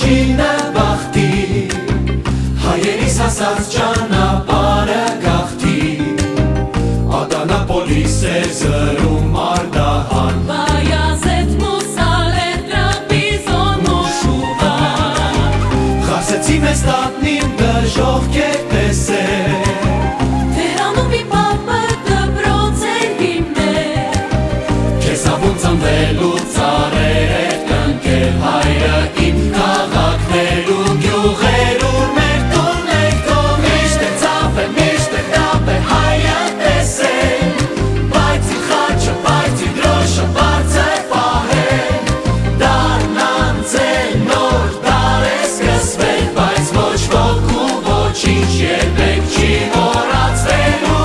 բաժինը բախտի, հայերիս հասած ճանապարհը գաղթի, Ադանապոլիս է զրում արդահան, Բայազետ մուսալետ տրապիզոն ու շուվան, խասեցի մեզ տատնին դժող կետես է, Թերանովի պապը դպրոց էր հիմնել, Քեզ ավուն ծնվելու ծառեր էր տնկել, հայրը իմ քաղաքներ ու գյուղեր ուր մեր տուն եք թող, միշտ է ծապ է, միշտ է տապ է հայը տեսել, բայց իմ խաչը, բայց իմ դրոշը բարձր պահել, դառնան ձեր նոր դար է սկսվել, բայց ոչ ոք ու ոչինչ երբեք չի մոռացվելու,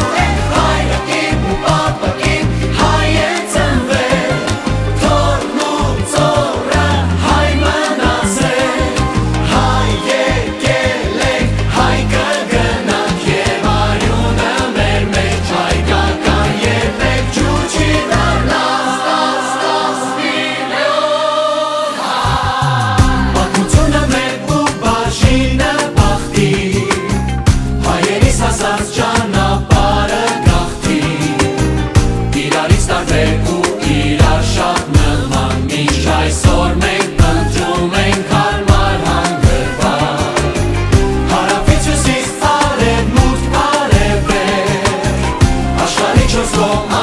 հայրը իմ ու պապը իմ հայ է ծնվել, թորն ու ծորը հայ մնացել, հայ եկել եք, հայ կգնանք և արյունը մեր մեջ հայկական երբեք ջուր չի դառնա, պատմությունը մեր ու բաժինը բախտի, հայերիս հասած ճանապարհը գաղթի, իրարից տարբեր ու իրար շատ նման, մինչ այսօր մենք ընտրում ենք հարմար հանգրվան, հարավից հյուսիս արևմուտք արևելք, աշխարհի չորս կողմ